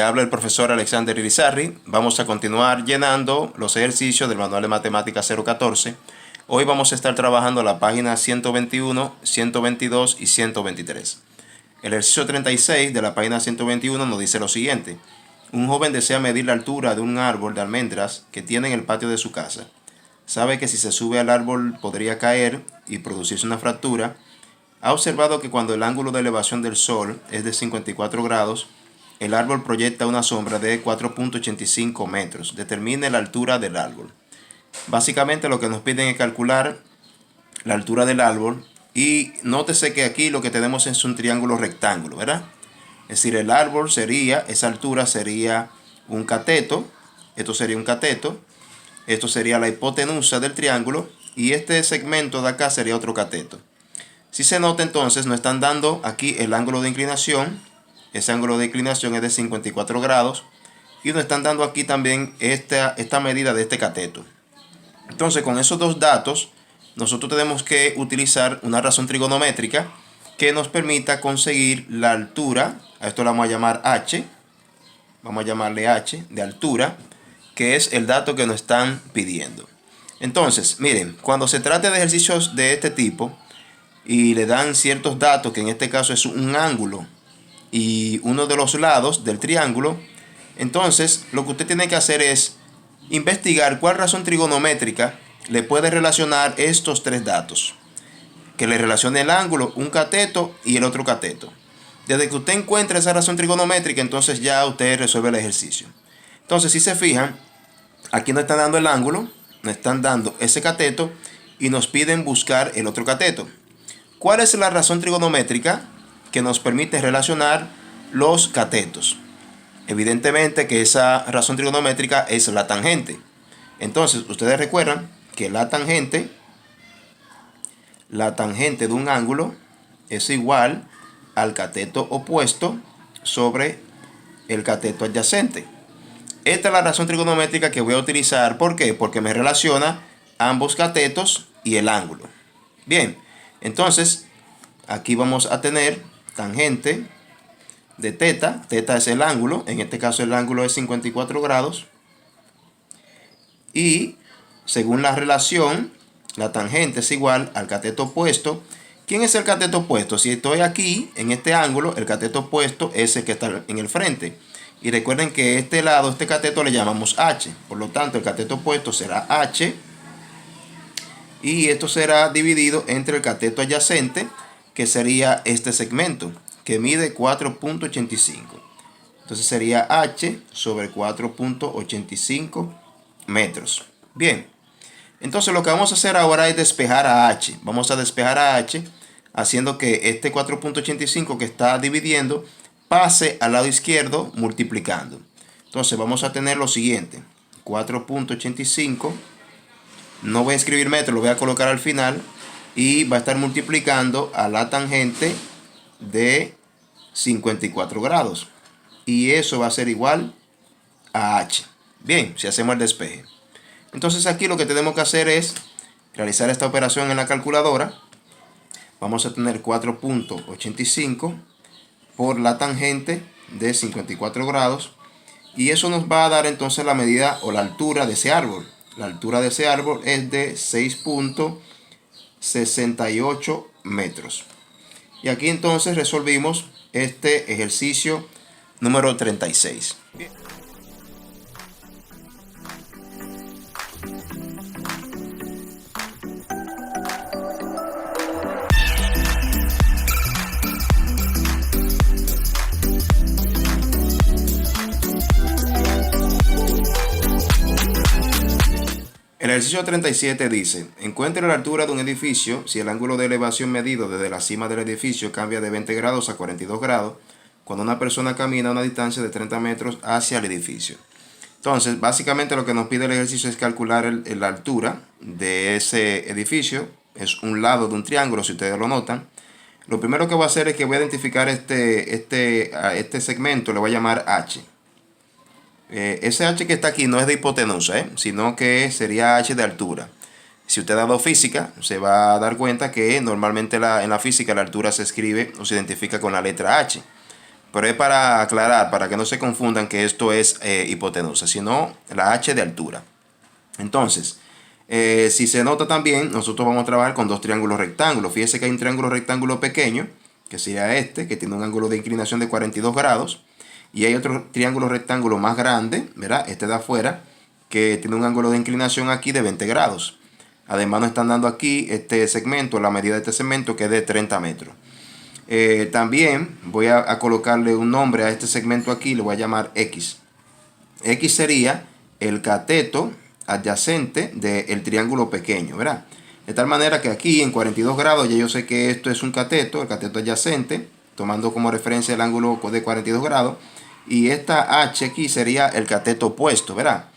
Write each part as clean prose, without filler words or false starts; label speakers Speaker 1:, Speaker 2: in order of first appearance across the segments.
Speaker 1: habla el profesor Alexander Irizarry. Vamos a continuar llenando los ejercicios del Manual de Matemáticas 014. Hoy vamos a estar trabajando la página 121, 122 y 123. El ejercicio 36 de la página 121 nos dice lo siguiente. Un joven desea medir la altura de un árbol de almendras que tiene en el patio de su casa. Sabe que si se sube al árbol podría caer y producirse una fractura. Ha observado que cuando el ángulo de elevación del sol es de 54 grados, el árbol proyecta una sombra de 4.85 metros. Determine la altura del árbol. Básicamente lo que nos piden es calcular la altura del árbol. Y nótese que aquí lo que tenemos es un triángulo rectángulo, ¿verdad? Es decir, el árbol sería, esa altura sería un cateto. Esto sería un cateto. Esto sería la hipotenusa del triángulo. Y este segmento de acá sería otro cateto. Si se nota entonces, nos están dando aquí el ángulo de inclinación. Ese ángulo de inclinación es de 54 grados. Y nos están dando aquí también esta medida de este cateto. Entonces, con esos dos datos, nosotros tenemos que utilizar una razón trigonométrica que nos permita conseguir la altura. A esto lo vamos a llamar h. Vamos a llamarle h de altura, que es el dato que nos están pidiendo. Entonces, miren, cuando se trate de ejercicios de este tipo y le dan ciertos datos, que en este caso es un ángulo y uno de los lados del triángulo, entonces lo que usted tiene que hacer es investigar cuál razón trigonométrica le puede relacionar estos tres datos. Que le relacione el ángulo, un cateto y el otro cateto. Desde que usted encuentre esa razón trigonométrica, entonces ya usted resuelve el ejercicio. Entonces, si se fijan, aquí nos están dando el ángulo, nos están dando ese cateto y nos piden buscar el otro cateto. ¿Cuál es la razón trigonométrica que nos permite relacionar los catetos? Evidentemente que esa razón trigonométrica es la tangente. Entonces, ustedes recuerdan que la tangente de un ángulo es igual al cateto opuesto sobre el cateto adyacente. Esta es la razón trigonométrica que voy a utilizar. ¿Por qué? Porque me relaciona ambos catetos y el ángulo. Bien, entonces aquí vamos a tener tangente de teta. Teta es el ángulo. En este caso el ángulo es 54 grados. Y según la relación, la tangente es igual al cateto opuesto. ¿Quién es el cateto opuesto? Si estoy aquí, en este ángulo, el cateto opuesto es el que está en el frente. Y recuerden que este lado, este cateto le llamamos h. Por lo tanto, el cateto opuesto será h. Y esto será dividido entre el cateto adyacente, que sería este segmento, que mide 4.85. Entonces sería h sobre 4.85 metros. Bien. Entonces lo que vamos a hacer ahora es despejar a h. Vamos a despejar a h haciendo que este 4.85 que está dividiendo pase al lado izquierdo multiplicando. Entonces vamos a tener lo siguiente. 4.85. No voy a escribir metro, lo voy a colocar al final. Y va a estar multiplicando a la tangente de 54 grados. Y eso va a ser igual a h. Bien, si hacemos el despeje. Entonces aquí lo que tenemos que hacer es realizar esta operación en la calculadora. Vamos a tener 4.85 por la tangente de 54 grados. Y eso nos va a dar entonces la medida o la altura de ese árbol. La altura de ese árbol es de 6.68 metros. Y aquí entonces resolvimos este ejercicio número 36. Bien. El ejercicio 37 dice, encuentre la altura de un edificio si el ángulo de elevación medido desde la cima del edificio cambia de 20 grados a 42 grados cuando una persona camina a una distancia de 30 metros hacia el edificio. Entonces, básicamente lo que nos pide el ejercicio es calcular la altura de ese edificio. Es un lado de un triángulo, si ustedes lo notan. Lo primero que voy a hacer es que voy a identificar este segmento, le voy a llamar h. Ese h que está aquí no es de hipotenusa, sino que sería h de altura. Si usted ha dado física, se va a dar cuenta que normalmente en la física la altura se escribe o se identifica con la letra h. pero es para aclarar, para que no se confundan que esto es hipotenusa, sino la h de altura. Entonces, si se nota también, nosotros vamos a trabajar con dos triángulos rectángulos. Fíjese que hay un triángulo rectángulo pequeño, que sería este, que tiene un ángulo de inclinación de 42 grados. Y hay otro triángulo rectángulo más grande, ¿verdad? Este de afuera, que tiene un ángulo de inclinación aquí de 20 grados. Además nos están dando aquí este segmento, la medida de este segmento, que es de 30 metros. También voy a colocarle un nombre a este segmento aquí, le voy a llamar X. X sería el cateto adyacente del triángulo pequeño, ¿verdad? De tal manera que aquí en 42 grados ya yo sé que esto es un cateto, el cateto adyacente, tomando como referencia el ángulo de 42 grados. Y esta H aquí sería el cateto opuesto, ¿verdad?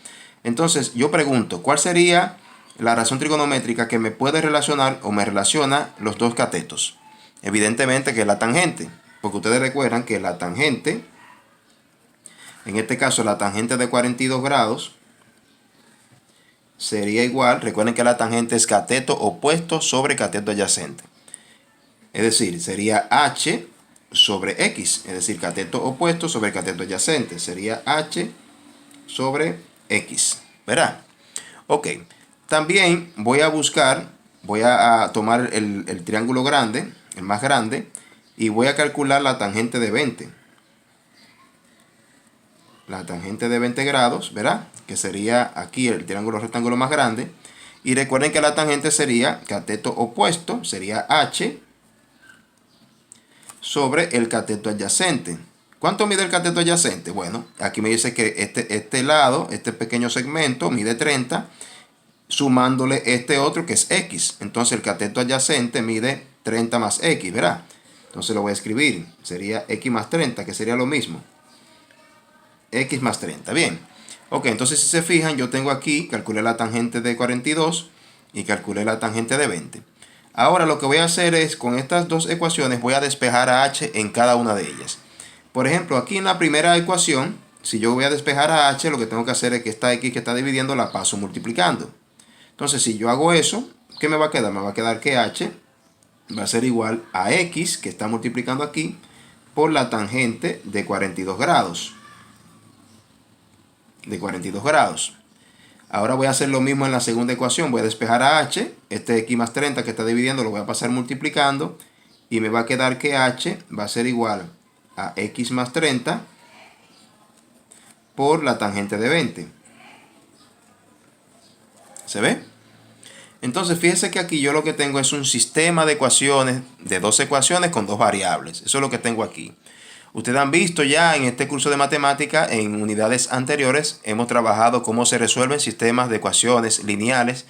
Speaker 1: Entonces yo pregunto, ¿cuál sería la razón trigonométrica que me puede relacionar o me relaciona los dos catetos? Evidentemente que es la tangente, porque ustedes recuerdan que la tangente, en este caso la tangente de 42 grados, sería igual, recuerden que la tangente es cateto opuesto sobre cateto adyacente. Es decir, sería H sobre X, es decir, cateto opuesto sobre cateto adyacente. Sería H sobre X, ¿verdad? Ok, también voy a buscar, voy a tomar el triángulo grande, el más grande, y voy a calcular la tangente de 20. La tangente de 20 grados, ¿verdad? Que sería aquí el triángulo rectángulo más grande. Y recuerden que la tangente sería cateto opuesto, sería H sobre el cateto adyacente. ¿Cuánto mide el cateto adyacente? Bueno, aquí me dice que este lado, este pequeño segmento, mide 30, sumándole este otro que es X. Entonces el cateto adyacente mide 30 más X, ¿verdad? Entonces lo voy a escribir. Sería X más 30, que sería lo mismo. X más 30, bien. Ok, entonces si se fijan, yo tengo aquí, calculé la tangente de 42 y calculé la tangente de 20. Ahora lo que voy a hacer es, con estas dos ecuaciones, voy a despejar a h en cada una de ellas. Por ejemplo, aquí en la primera ecuación, si yo voy a despejar a h, lo que tengo que hacer es que esta x que está dividiendo la paso multiplicando. Entonces, si yo hago eso, ¿qué me va a quedar? Me va a quedar que h va a ser igual a x, que está multiplicando aquí, por la tangente de 42 grados. De 42 grados. Ahora voy a hacer lo mismo en la segunda ecuación. Voy a despejar a h. Este x más 30 que está dividiendo lo voy a pasar multiplicando. Y me va a quedar que h va a ser igual a x más 30 por la tangente de 20. ¿Se ve? Entonces fíjese que aquí yo lo que tengo es un sistema de ecuaciones, de dos ecuaciones con dos variables. Eso es lo que tengo aquí. Ustedes han visto ya en este curso de matemática, en unidades anteriores, hemos trabajado cómo se resuelven sistemas de ecuaciones lineales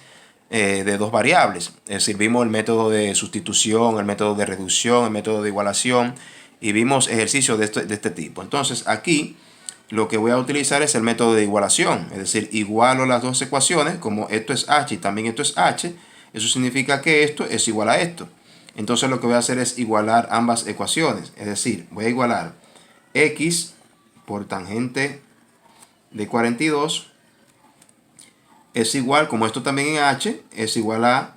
Speaker 1: de dos variables. Es decir, vimos el método de sustitución, el método de reducción, el método de igualación y vimos ejercicios de este tipo. Entonces aquí lo que voy a utilizar es el método de igualación. Es decir, igualo las dos ecuaciones, como esto es h y también esto es h. Eso significa que esto es igual a esto. Entonces lo que voy a hacer es igualar ambas ecuaciones. Es decir, voy a igualar x por tangente de 42 es igual, como esto también en h, es igual a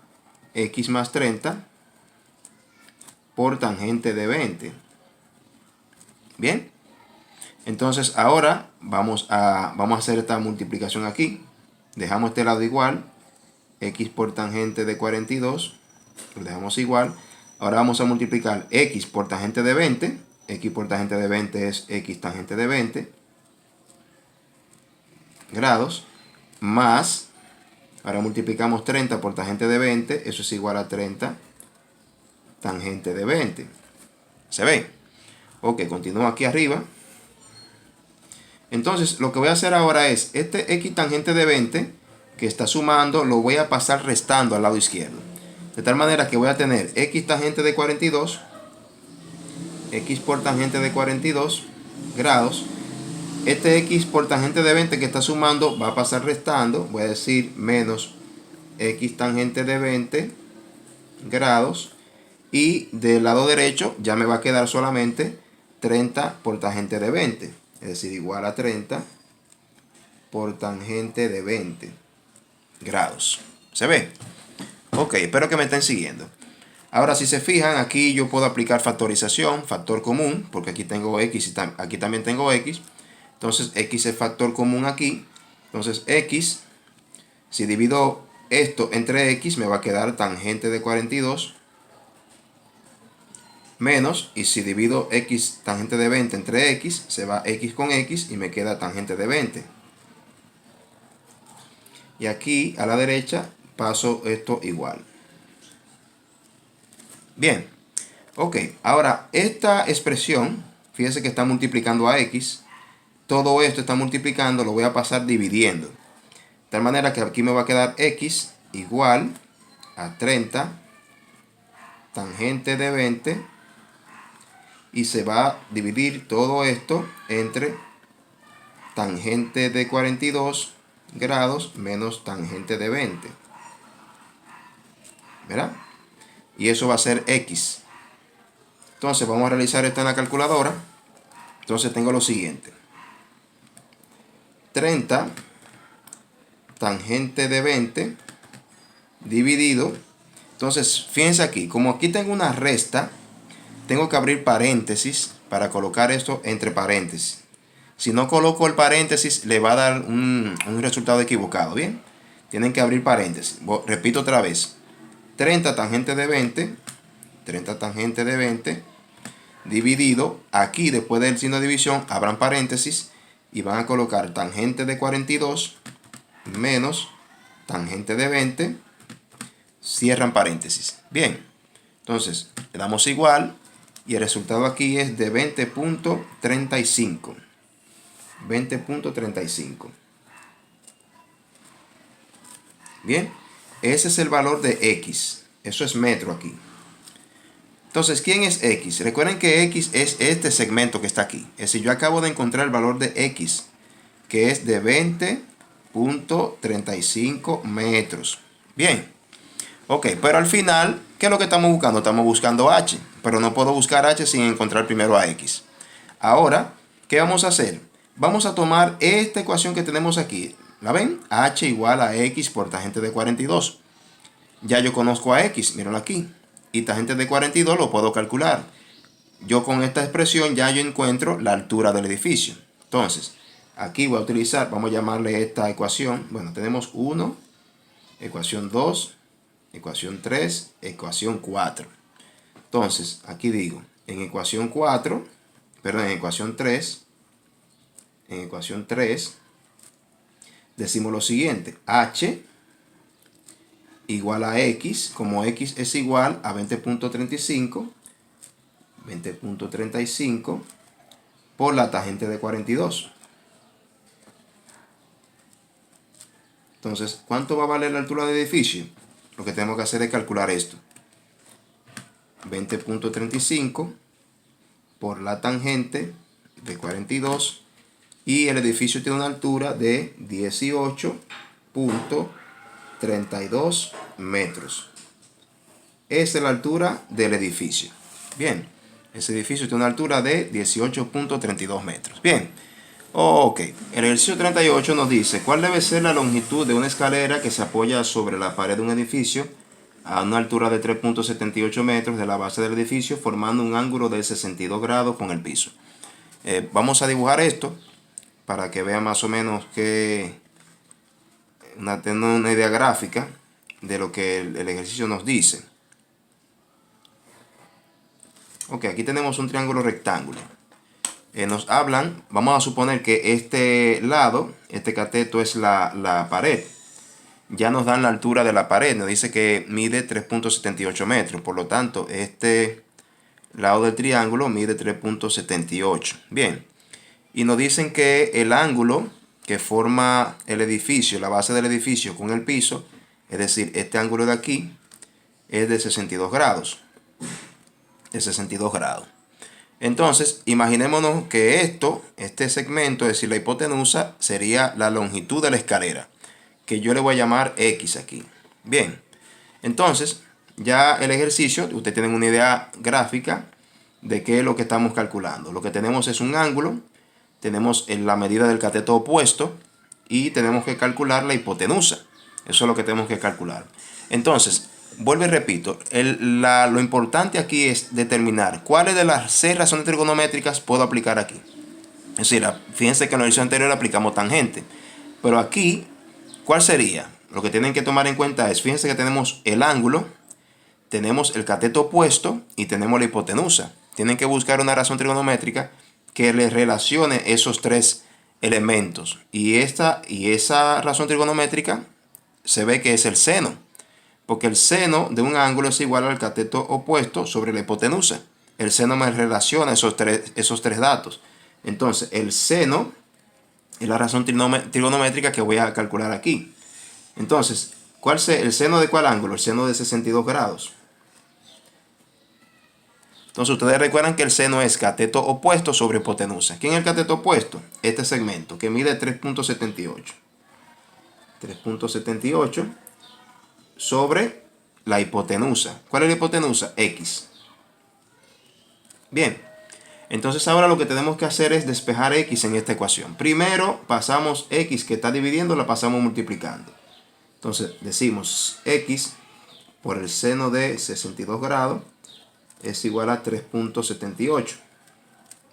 Speaker 1: x más 30 por tangente de 20. Bien. Entonces ahora vamos a hacer esta multiplicación aquí. Dejamos este lado igual. X por tangente de 42. Lo dejamos igual. Ahora vamos a multiplicar x por tangente de 20. X por tangente de 20 es x tangente de 20 grados. Más, ahora multiplicamos 30 por tangente de 20. Eso es igual a 30 tangente de 20. ¿Se ve? Ok, continúo aquí arriba. Entonces lo que voy a hacer ahora es, este x tangente de 20 que está sumando, lo voy a pasar restando al lado izquierdo. De tal manera que voy a tener x tangente de 42, x por tangente de 42 grados. Este x por tangente de 20 que está sumando va a pasar restando. Voy a decir menos x tangente de 20 grados. Y del lado derecho ya me va a quedar solamente 30 por tangente de 20. Es decir, igual a 30 por tangente de 20 grados. ¿Se ve? Ok, espero que me estén siguiendo. Ahora, si se fijan, aquí yo puedo aplicar factorización, factor común, porque aquí tengo x y aquí también tengo x. Entonces, x es factor común aquí. Entonces, x, si divido esto entre x, me va a quedar tangente de 42 menos, y si divido x tangente de 20 entre x, se va x con x y me queda tangente de 20. Y aquí a la derecha paso esto igual. Bien, ok, ahora esta expresión, fíjense que está multiplicando a x. Todo esto está multiplicando, lo voy a pasar dividiendo. De tal manera que aquí me va a quedar x igual a 30 tangente de 20. Y se va a dividir todo esto entre tangente de 42 grados menos tangente de 20. ¿Verdad? Y eso va a ser x. Entonces vamos a realizar esto en la calculadora. Entonces tengo lo siguiente. 30 tangente de 20 dividido. Entonces fíjense aquí, como aquí tengo una resta, tengo que abrir paréntesis para colocar esto entre paréntesis. Si no coloco el paréntesis, le va a dar un resultado equivocado. Bien, tienen que abrir paréntesis. Repito otra vez. 30 tangente de 20. 30 tangente de 20. Dividido. Aquí, después del signo de división, abran paréntesis. Y van a colocar tangente de 42 menos tangente de 20. Cierran paréntesis. Bien. Entonces, le damos igual. Y el resultado aquí es de 20.35. 20.35. Bien, ese es el valor de x. Eso es metro aquí. Entonces, ¿quién es x? Recuerden que x es este segmento que está aquí. Es decir, yo acabo de encontrar el valor de x, que es de 20.35 metros. Bien. Ok, pero al final, ¿qué es lo que estamos buscando? Estamos buscando h, pero no puedo buscar h sin encontrar primero a x. Ahora, ¿qué vamos a hacer? Vamos a tomar esta ecuación que tenemos aquí. ¿La ven? H igual a x por tangente de 42. Ya yo conozco a x, mírenlo aquí. Y tangente de 42 lo puedo calcular. Yo con esta expresión ya yo encuentro la altura del edificio. Entonces, aquí voy a utilizar, vamos a llamarle esta ecuación. Bueno, tenemos 1, ecuación 2, ecuación 3, ecuación 4. Entonces, aquí digo, en ecuación 4, perdón, en ecuación 3, decimos lo siguiente: h igual a x, como x es igual a 20.35 por la tangente de 42. Entonces, ¿cuánto va a valer la altura del edificio? Lo que tenemos que hacer es calcular esto. 20.35 por la tangente de 42, y el edificio tiene una altura de 18.32 metros. Esa es la altura del edificio. Bien, ese edificio tiene una altura de 18.32 metros. Bien, ok. El ejercicio 38 nos dice cuál debe ser la longitud de una escalera que se apoya sobre la pared de un edificio a una altura de 3.78 metros de la base del edificio, formando un ángulo de 62 grados con el piso. Vamos a dibujar esto para que vean más o menos que una idea gráfica de lo que el ejercicio nos dice. Ok, aquí tenemos un triángulo rectángulo. Nos hablan, vamos a suponer que este lado, este cateto es la pared. Ya nos dan la altura de la pared, nos dice que mide 3.78 metros. Por lo tanto, este lado del triángulo mide 3.78. Bien. Y nos dicen que el ángulo que forma el edificio, la base del edificio con el piso, es decir, este ángulo de aquí, es de 62 grados. De 62 grados. Entonces, imaginémonos que este segmento, es decir, la hipotenusa, sería la longitud de la escalera, que yo le voy a llamar x aquí. Bien, entonces, ya el ejercicio, ustedes tienen una idea gráfica de qué es lo que estamos calculando. Lo que tenemos es un ángulo, tenemos la medida del cateto opuesto y tenemos que calcular la hipotenusa. Eso es lo que tenemos que calcular. Entonces, vuelvo y repito, lo importante aquí es determinar cuáles de las 6 razones trigonométricas puedo aplicar aquí. Es decir, fíjense que en el ejercicio anterior aplicamos tangente, pero aquí, ¿cuál sería? Lo que tienen que tomar en cuenta es, fíjense que tenemos el ángulo, tenemos el cateto opuesto y tenemos la hipotenusa. Tienen que buscar una razón trigonométrica que les relacione esos 3 elementos. Y esa razón trigonométrica se ve que es el seno, porque el seno de un ángulo es igual al cateto opuesto sobre la hipotenusa. El seno me relaciona esos tres datos. Entonces, el seno es la razón trigonométrica que voy a calcular aquí. Entonces, ¿el seno de cuál ángulo? El seno de 62 grados. Entonces, ustedes recuerdan que el seno es cateto opuesto sobre hipotenusa. ¿Quién es el cateto opuesto? Este segmento, que mide 3.78. 3.78 sobre la hipotenusa. ¿Cuál es la hipotenusa? X. Bien. Entonces ahora lo que tenemos que hacer es despejar x en esta ecuación. Primero pasamos x que está dividiendo, la pasamos multiplicando. Entonces decimos x por el seno de 62 grados es igual a 3.78.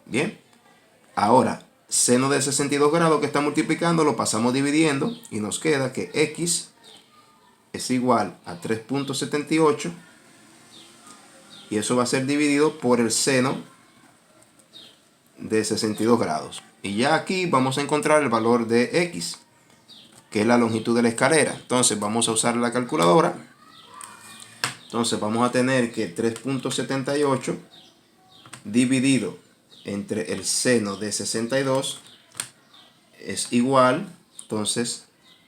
Speaker 1: Bien. Ahora, seno de 62 grados que está multiplicando lo pasamos dividiendo y nos queda que x es igual a 3.78 y eso va a ser dividido por el seno de 62 grados. Y ya aquí vamos a encontrar el valor de x, que es la longitud de la escalera. Entonces vamos a usar la calculadora. Entonces vamos a tener que 3.78 dividido entre el seno de 62 es igual, entonces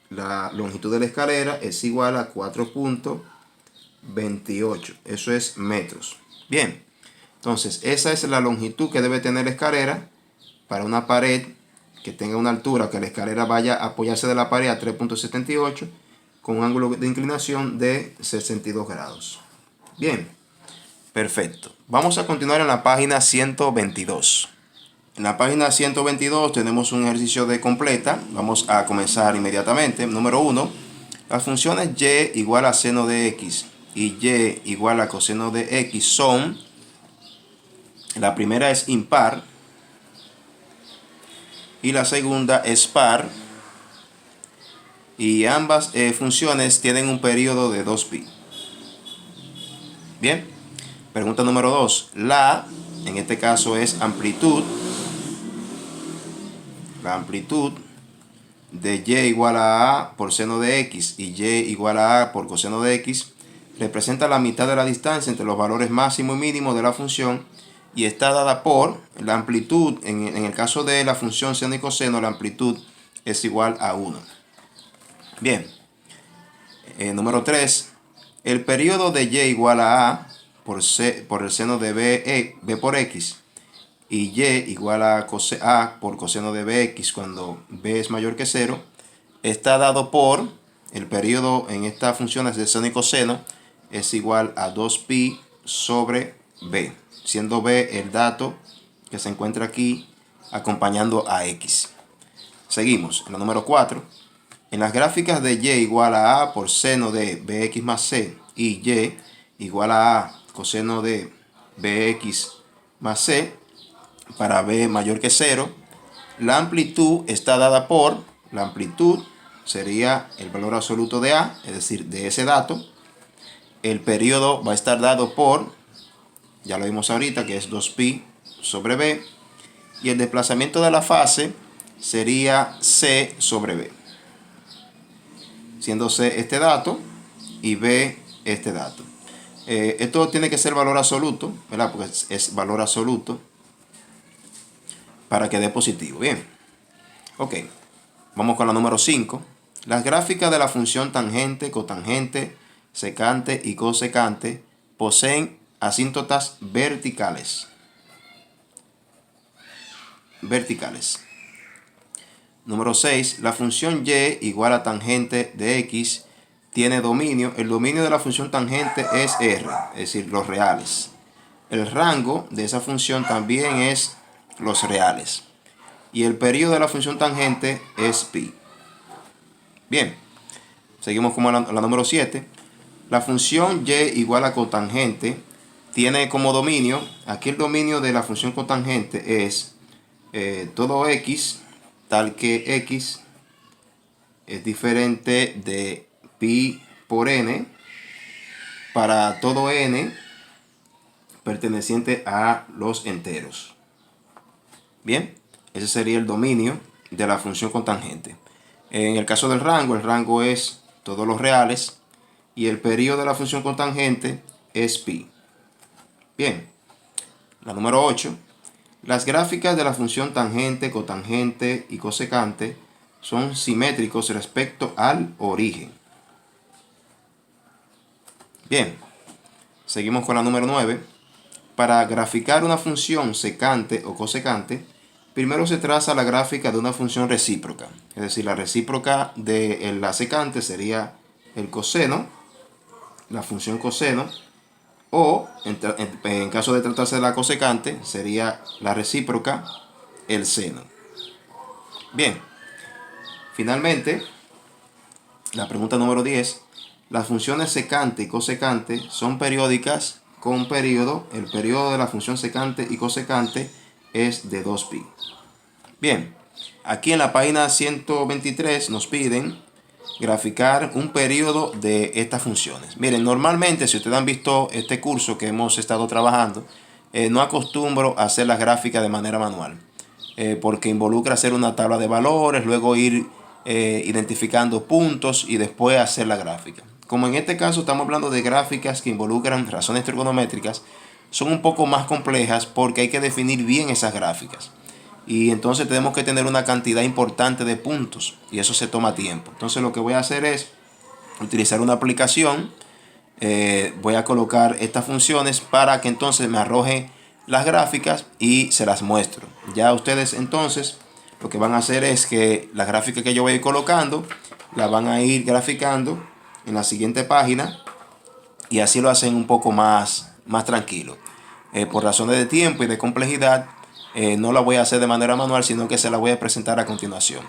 Speaker 1: la longitud de la escalera es igual a 4.28. Eso es metros. Bien. Entonces, esa es la longitud que debe tener la escalera para una pared que tenga una altura, que la escalera vaya a apoyarse de la pared a 3.78 con un ángulo de inclinación de 62 grados. Bien, perfecto. Vamos a continuar en la página 122. En la página 122 tenemos un ejercicio de completa. Vamos a comenzar inmediatamente. Número 1. Las funciones y igual a seno de x y y igual a coseno de x son... La primera es impar y la segunda es par. Y ambas funciones tienen un periodo de 2pi. Bien. Pregunta número 2. En este caso es amplitud. La amplitud de y igual a por seno de x y igual a por coseno de x representa la mitad de la distancia entre los valores máximo y mínimo de la función y está dada por la amplitud. En el caso de la función seno y coseno, la amplitud es igual a 1. Bien. Número 3. El periodo de y igual a por el seno de b por x y igual a por coseno de bx cuando b es mayor que 0 está dado por el periodo en esta función de seno y coseno es igual a 2pi sobre b, siendo b el dato que se encuentra aquí acompañando a x. Seguimos en la número 4. En las gráficas de y igual a por seno de bx más c y igual a coseno de bx más c para b mayor que 0, la amplitud está dada por, la amplitud sería el valor absoluto de a, es decir, de ese dato. El periodo va a estar dado por, ya lo vimos ahorita, que es 2pi sobre b. Y el desplazamiento de la fase sería c sobre b. Siendo c este dato y b este dato. Esto tiene que ser valor absoluto, ¿verdad? Porque es valor absoluto para que dé positivo. Bien. Ok. Vamos con la número 5. Las gráficas de la función tangente, cotangente, secante y cosecante poseen asíntotas verticales. Número 6. La función y igual a tangente de x tiene dominio. El dominio de la función tangente es R, es decir, los reales. El rango de esa función también es los reales. Y el periodo de la función tangente es pi. Bien, seguimos con la número 7. La función y igual a cotangente tiene como dominio, aquí el dominio de la función cotangente es todo x, tal que x es diferente de pi por n para todo n perteneciente a los enteros. Bien, ese sería el dominio de la función cotangente. En el caso del rango, el rango es todos los reales y el periodo de la función cotangente es pi. Bien, la número 8. Las gráficas de la función tangente, cotangente y cosecante son simétricos respecto al origen. Bien, seguimos con la número 9. Para graficar una función secante o cosecante, primero se traza la gráfica de una función recíproca. Es decir, la recíproca de la secante sería el coseno, la función coseno, o en caso de tratarse de la cosecante, sería la recíproca, el seno. Bien, finalmente, la pregunta número 10. Las funciones secante y cosecante son periódicas con periodo. El periodo de la función secante y cosecante es de 2pi. Bien, aquí en la página 123 nos piden graficar un periodo de estas funciones. Miren, normalmente si ustedes han visto este curso que hemos estado trabajando, no acostumbro a hacer las gráficas de manera manual, porque involucra hacer una tabla de valores, luego ir identificando puntos y después hacer la gráfica. Como en este caso estamos hablando de gráficas que involucran razones trigonométricas, son un poco más complejas porque hay que definir bien esas gráficas. Y entonces tenemos que tener una cantidad importante de puntos y eso se toma tiempo. Entonces lo que voy a hacer es utilizar una aplicación. Voy a colocar estas funciones para que entonces me arroje las gráficas y se las muestro. Ya ustedes entonces lo que van a hacer es que las gráficas que yo voy a ir colocando las van a ir graficando en la siguiente página y así lo hacen un poco más tranquilo. Por razones de tiempo y de complejidad, no la voy a hacer de manera manual, sino que se la voy a presentar a continuación.